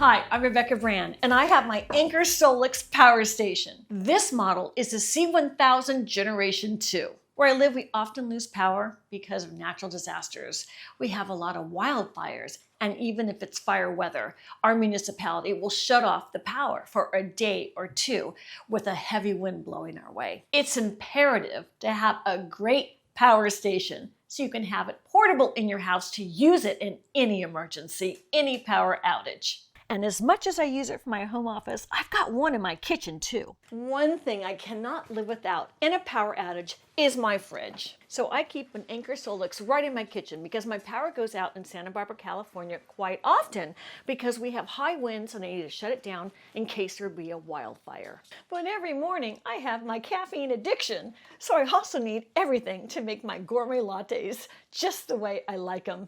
Hi, I'm Rebecca Brand, and I have my Anker SOLIX power station. This model is the C1000 Generation 2. Where I live, we often lose power because of natural disasters. We have a lot of wildfires, and even if it's fire weather, our municipality will shut off the power for a day or two with a heavy wind blowing our way. It's imperative to have a great power station so you can have it portable in your house to use it in any emergency, any power outage. And as much as I use it for my home office, I've got one in my kitchen too. One thing I cannot live without in a power outage is my fridge. So I keep an Anker SOLIX right in my kitchen because my power goes out in Santa Barbara, California quite often because we have high winds and I need to shut it down in case there be a wildfire. But every morning I have my caffeine addiction, so I also need everything to make my gourmet lattes just the way I like them,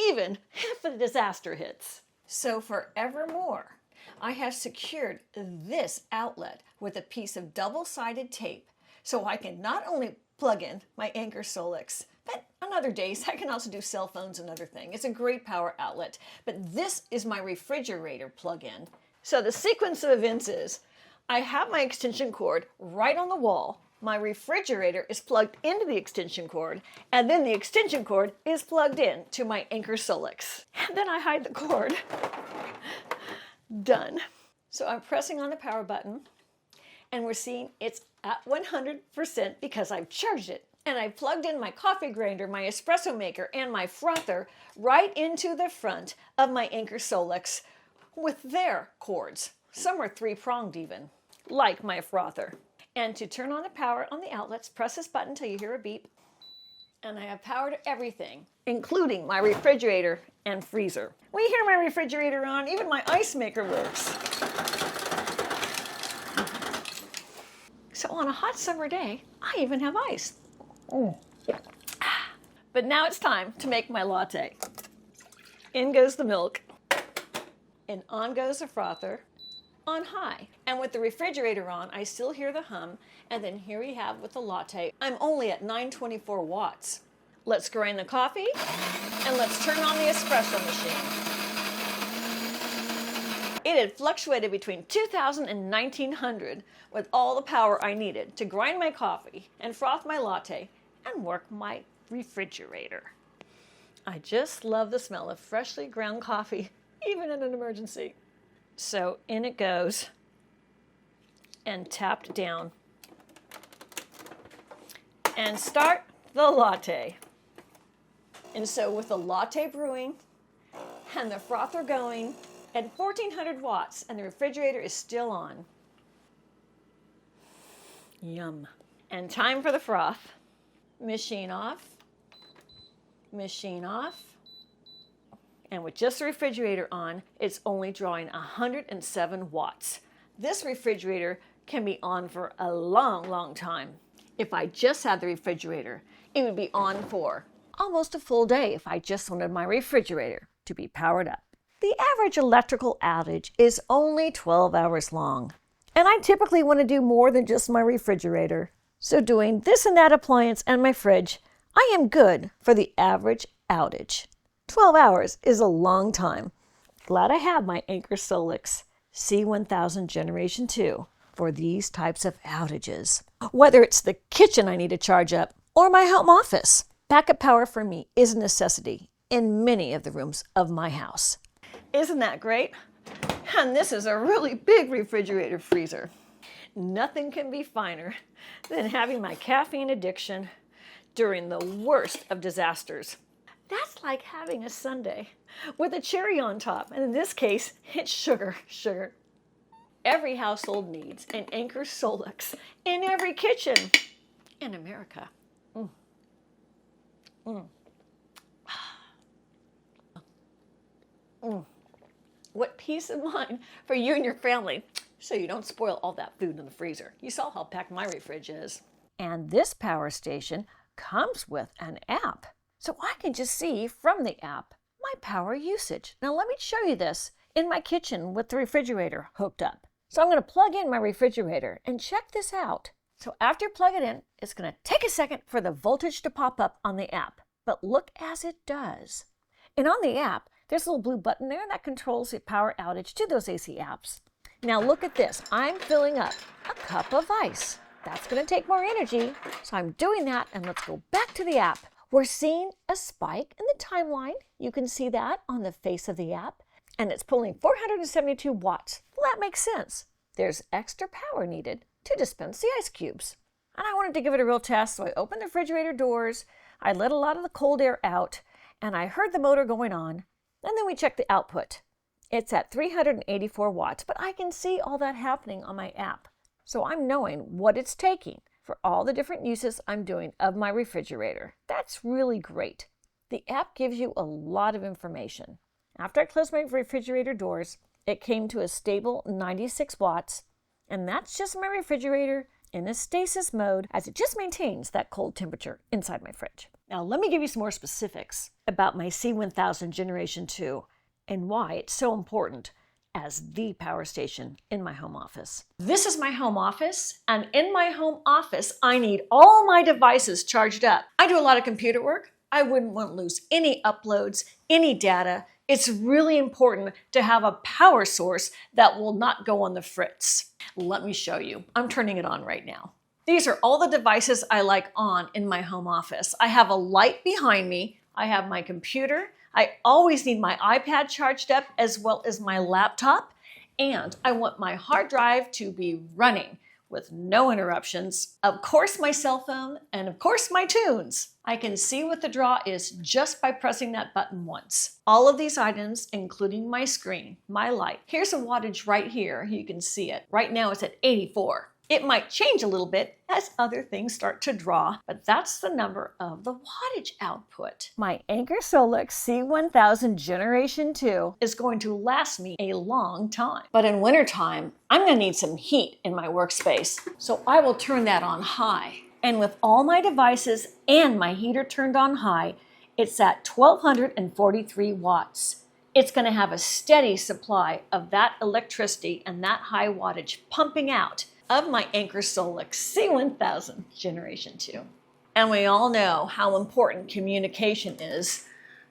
even if a disaster hits. So forevermore, I have secured this outlet with a piece of double-sided tape so I can not only plug in my Anker SOLIX, but on other days I can also do cell phones and other things. It's a great power outlet, but this is my refrigerator plug-in. So the sequence of events is I have my extension cord right on the wall. My refrigerator is plugged into the extension cord, and then the extension cord is plugged in to my Anker SOLIX. And then I hide the cord. Done. So I'm pressing on the power button, and we're seeing it's at 100% because I've charged it. And I plugged in my coffee grinder, my espresso maker, and my frother right into the front of my Anker SOLIX with their cords. Some are three-pronged even, like my frother. And to turn on the power on the outlets, press this button until you hear a beep. And I have power to everything, including my refrigerator and freezer. When you hear my refrigerator on, even my ice maker works. So on a hot summer day, I even have ice. But now it's time to make my latte. In goes the milk, and on goes the frother. On high. And with the refrigerator on, I still hear the hum, and then here we have with the latte, I'm only at 924 watts. Let's grind the coffee, and let's turn on the espresso machine. It had fluctuated between 2000 and 1900 with all the power I needed to grind my coffee and froth my latte and work my refrigerator. I just love the smell of freshly ground coffee, even in an emergency. So in it goes and tapped down and start the latte. And so with the latte brewing and the frother going at 1400 watts and the refrigerator is still on. Yum. And time for the froth. Machine off. Machine off. And with just the refrigerator on, it's only drawing 107 watts. This refrigerator can be on for a long, long time. If I just had the refrigerator, it would be on for almost a full day if I just wanted my refrigerator to be powered up. The average electrical outage is only 12 hours long. And I typically want to do more than just my refrigerator. So doing this and that appliance and my fridge, I am good for the average outage. 12 hours is a long time. Glad I have my Anker SOLIX C1000 Generation 2 for these types of outages. Whether it's the kitchen I need to charge up or my home office, backup power for me is a necessity in many of the rooms of my house. Isn't that great? And this is a really big refrigerator freezer. Nothing can be finer than having my caffeine addiction during the worst of disasters. That's like having a sundae with a cherry on top. And in this case, it's sugar. Every household needs an Anker SOLIX in every kitchen in America. What peace of mind for you and your family so you don't spoil all that food in the freezer. You saw how packed my fridge is. And this power station comes with an app. So I can just see from the app my power usage. Now let me show you this in my kitchen with the refrigerator hooked up. So I'm going to plug in my refrigerator and check this out. So after you plug it in, it's going to take a second for the voltage to pop up on the app. But look as it does. And on the app, There's a little blue button there that controls the power outage to those AC apps. Now look at this. I'm filling up a cup of ice. That's going to take more energy, so I'm doing that, and let's go back to the app. We're seeing a spike in the timeline. You can see that on the face of the app, and it's pulling 472 watts. Well, that makes sense. There's extra power needed to dispense the ice cubes. And I wanted to give it a real test, so I opened the refrigerator doors, I let a lot of the cold air out, and I heard the motor going on, and then we checked the output. It's at 384 watts, but I can see all that happening on my app. So I'm knowing what it's taking for all the different uses I'm doing of my refrigerator. That's really great. The app gives you a lot of information. After I closed my refrigerator doors, it came to a stable 96 watts, and that's just my refrigerator in a stasis mode as it just maintains that cold temperature inside my fridge. Now let me give you some more specifics about my C1000 Generation 2 and why it's so important as the power station in my home office. This is my home office, and in my home office, I need all my devices charged up. I do a lot of computer work. I wouldn't want to lose any uploads, any data. It's really important to have a power source that will not go on the fritz. Let me show you. I'm turning it on right now. These are all the devices I like on in my home office. I have a light behind me. I have my computer. I always need my iPad charged up as well as my laptop, and I want my hard drive to be running with no interruptions. Of course my cell phone, and of course my tunes. I can see what the draw is just by pressing that button once. All of these items, including my screen, my light. Here's a wattage right here, you can see it. Right now it's at 84. It might change a little bit as other things start to draw, but that's the number of the wattage output. My Anker SOLIX C1000 Generation 2 is going to last me a long time. But in wintertime, I'm going to need some heat in my workspace, so I will turn that on high. And with all my devices and my heater turned on high, it's at 1243 watts. It's going to have a steady supply of that electricity and that high wattage pumping out of my Anker SOLIX C1000 Generation 2. And we all know how important communication is.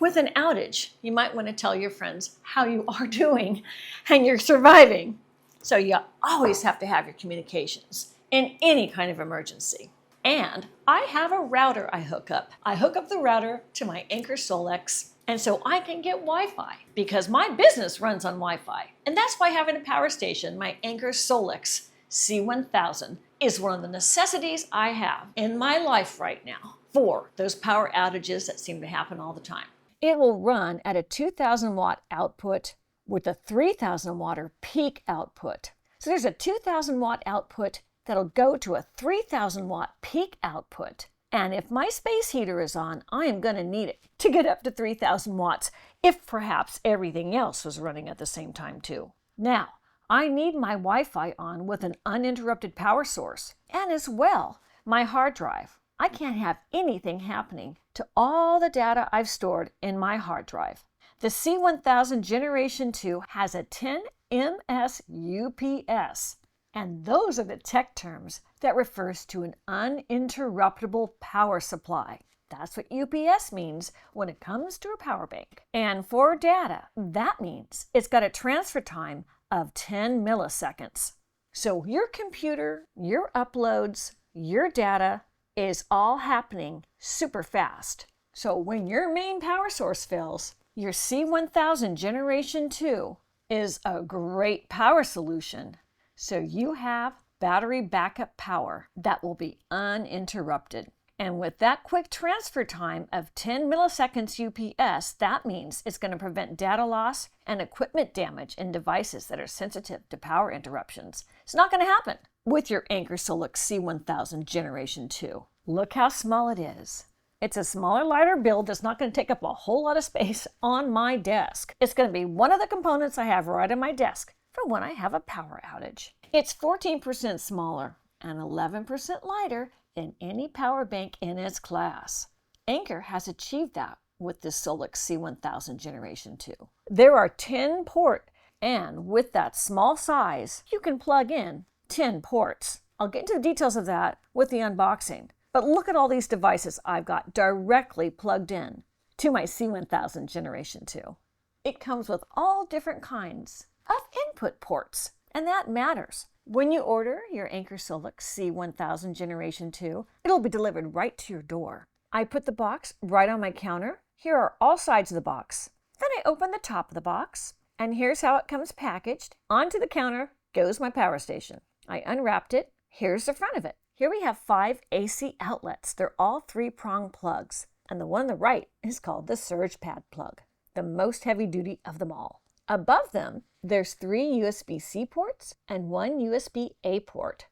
With an outage, you might want to tell your friends how you are doing and you're surviving. So you always have to have your communications in any kind of emergency. And I have a router I hook up. I hook up the router to my Anker SOLIX, and so I can get Wi-Fi because my business runs on Wi-Fi. And that's why having a power station, my Anker SOLIX C1000, is one of the necessities I have in my life right now for those power outages that seem to happen all the time. It will run at a 2,000 watt output with a 3,000 watt peak output. So there's a 2,000 watt output that'll go to a 3,000 watt peak output. And if my space heater is on, I am going to need it to get up to 3,000 watts if perhaps everything else was running at the same time too. Now, I need my Wi-Fi on with an uninterrupted power source, and as well, my hard drive. I can't have anything happening to all the data I've stored in my hard drive. The C1000 Generation 2 has a 10 ms UPS, and those are the tech terms that refers to an uninterruptible power supply. That's what UPS means when it comes to a power bank. And for data, that means it's got a transfer time of 10 milliseconds. So your computer, your uploads, your data is all happening super fast. So when your main power source fails, your C1000 Generation 2 is a great power solution. So you have battery backup power that will be uninterrupted. And with that quick transfer time of 10 milliseconds UPS, that means it's going to prevent data loss and equipment damage in devices that are sensitive to power interruptions. It's not going to happen with your Anker SOLIX C1000 Generation 2. Look how small it is. It's a smaller, lighter build that's not going to take up a whole lot of space on my desk. It's going to be one of the components I have right on my desk for when I have a power outage. It's 14% smaller and 11% lighter than any power bank in its class. Anker has achieved that with the SOLIX C1000 Generation 2. There are 10 ports, and with that small size, you can plug in 10 ports. I'll get into the details of that with the unboxing, but look at all these devices I've got directly plugged in to my C1000 Generation 2. It comes with all different kinds of input ports, and that matters. When you order your Anker SOLIX C1000 Generation 2, it'll be delivered right to your door. I put the box right on my counter. Here are all sides of the box. Then I open the top of the box, and here's how it comes packaged. Onto the counter goes my power station. I unwrapped it. Here's the front of it. Here we have 5 AC outlets. They're all 3-prong plugs, and the one on the right is called the surge pad plug, the most heavy duty of them all. Above them, there's 3 USB-C ports and 1 USB-A port,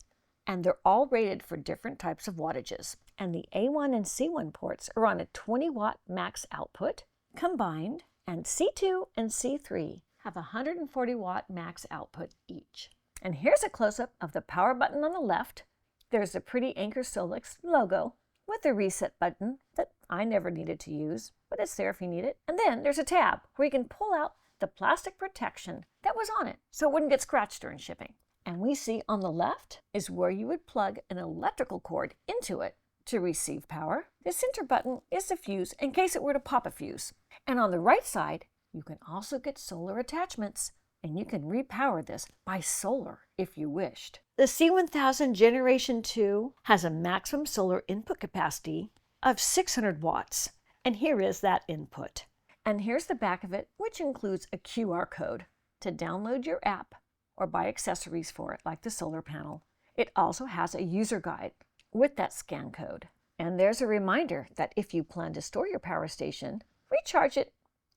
and they're all rated for different types of wattages. And the A1 and C1 ports are on a 20-watt max output combined, and C2 and C3 have a 140-watt max output each. And here's a close-up of the power button on the left. There's a pretty Anker SOLIX logo with a reset button that I never needed to use, but it's there if you need it. And then there's a tab where you can pull out the plastic protection that was on it so it wouldn't get scratched during shipping. And we see on the left is where you would plug an electrical cord into it to receive power. The center button is the fuse in case it were to pop a fuse. And on the right side, you can also get solar attachments, and you can repower this by solar if you wished. The C1000 Generation 2 has a maximum solar input capacity of 600 watts, and here is that input. And here's the back of it, which includes a QR code to download your app or buy accessories for it, like the solar panel. It also has a user guide with that scan code. And there's a reminder that if you plan to store your power station, recharge it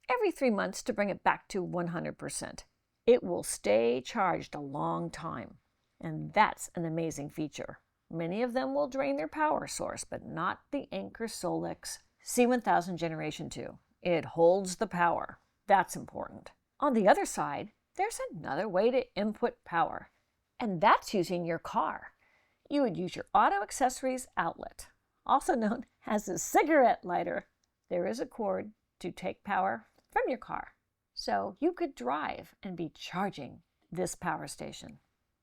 every 3 months to bring it back to 100%. It will stay charged a long time, and that's an amazing feature. Many of them will drain their power source, but not the Anker SOLIX C1000 Generation 2. It holds the power. That's important. On the other side, there's another way to input power, and that's using your car. You would use your auto accessories outlet, also known as a cigarette lighter. There is a cord to take power from your car, so you could drive and be charging this power station.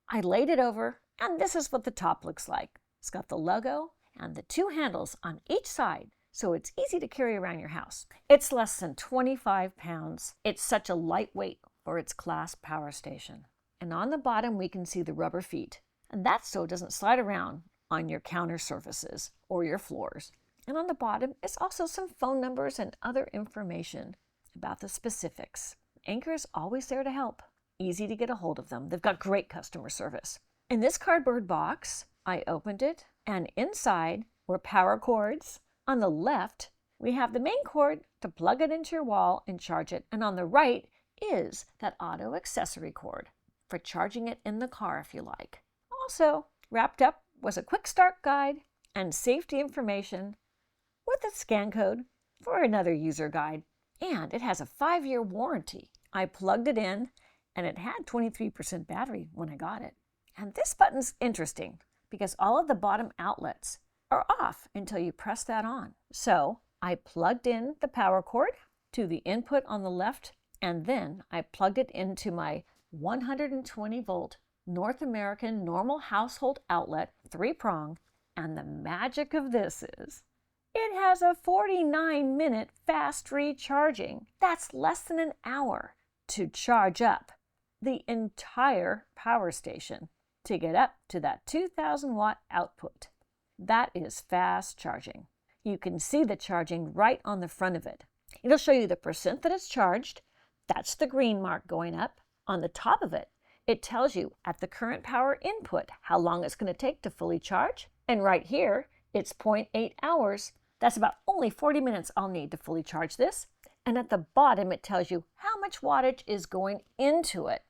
I laid it over, and this is what the top looks like. It's got the logo and the 2 handles on each side, so it's easy to carry around your house. It's less than 25 pounds. It's such a lightweight for its class power station. And on the bottom, we can see the rubber feet, and that's so it doesn't slide around on your counter surfaces or your floors. And on the bottom is also some phone numbers and other information about the specifics. Anker is always there to help. Easy to get a hold of them. They've got great customer service. In this cardboard box, I opened it, and inside were power cords. On the left, we have the main cord to plug it into your wall and charge it. And on the right is that auto accessory cord for charging it in the car if you like. Also, wrapped up was a quick start guide and safety information with a scan code for another user guide. And it has a 5-year warranty. I plugged it in, and it had 23% battery when I got it. And this button's interesting because all of the bottom outlets are off until you press that on. So I plugged in the power cord to the input on the left, and then I plugged it into my 120 volt North American normal household outlet, 3-prong, and the magic of this is it has a 49-minute fast recharging. That's less than an hour to charge up the entire power station to get up to that 2,000 watt output. That is fast charging. You can see the charging right on the front of it. It'll show you the percent that it's charged. That's the green mark going up. On the top of it, it tells you at the current power input how long it's going to take to fully charge. And right here, it's 0.8 hours. That's about only 40 minutes I'll need to fully charge this. And at the bottom, it tells you how much wattage is going into it.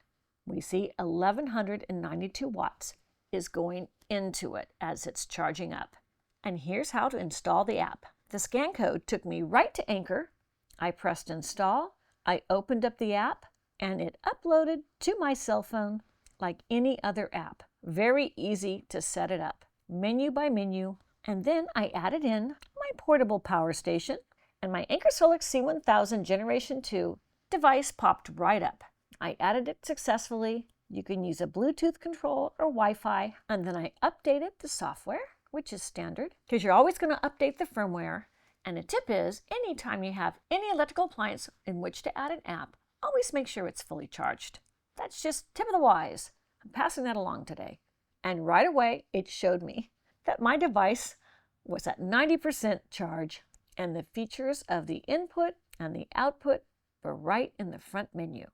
We see 1,192 watts is going into it as it's charging up. And here's how to install the app. The scan code took me right to Anker. I pressed install. I opened up the app, and it uploaded to my cell phone like any other app. Very easy to set it up, menu by menu. And then I added in my portable power station, and my Anker SOLIX C1000 Generation 2 device popped right up. I added it successfully. You can use a Bluetooth control or Wi-Fi, and then I updated the software, which is standard, because you're always going to update the firmware. And a tip is, anytime you have any electrical appliance in which to add an app, always make sure it's fully charged. That's just tip of the wise. I'm passing that along today. And right away, it showed me that my device was at 90% charge, and the features of the input and the output were right in the front menu.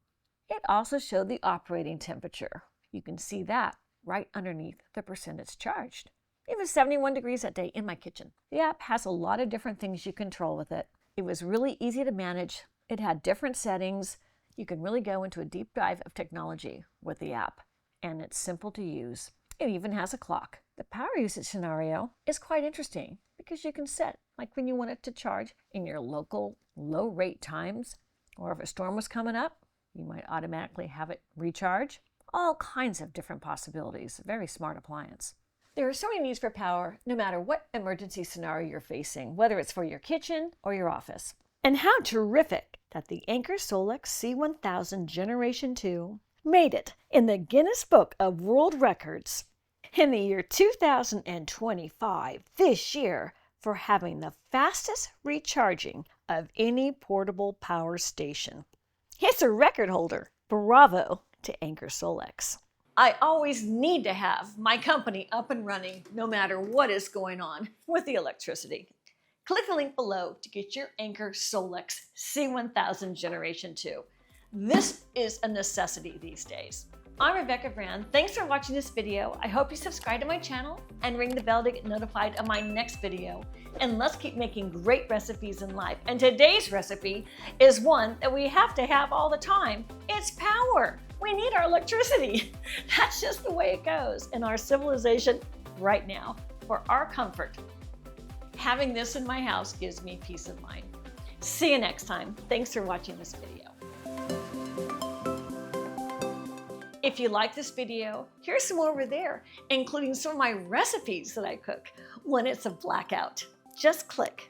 It also showed the operating temperature. You can see that right underneath the percentage charged. It was 71 degrees that day in my kitchen. The app has a lot of different things you control with it. It was really easy to manage. It had different settings. You can really go into a deep dive of technology with the app, and it's simple to use. It even has a clock. The power usage scenario is quite interesting because you can set, like when you want it to charge in your local low rate times, or if a storm was coming up, you might automatically have it recharge. All kinds of different possibilities. Very smart appliance. There are so many needs for power, no matter what emergency scenario you're facing, whether it's for your kitchen or your office. And how terrific that the Anker SOLIX C1000 Generation 2 made it in the Guinness Book of World Records in the year 2025, this year, for having the fastest recharging of any portable power station. It's a record holder. Bravo to Anker SOLIX. I always need to have my company up and running no matter what is going on with the electricity. Click the link below to get your Anker SOLIX C1000 Generation 2. This is a necessity these days. I'm Rebecca Brand. Thanks for watching this video. I hope you subscribe to my channel and ring the bell to get notified of my next video. And let's keep making great recipes in life. And today's recipe is one that we have to have all the time. It's power. We need our electricity. That's just the way it goes in our civilization right now. For our comfort, having this in my house gives me peace of mind. See you next time. Thanks for watching this video. If you like this video, here's some more over there, including some of my recipes that I cook when it's a blackout. Just click.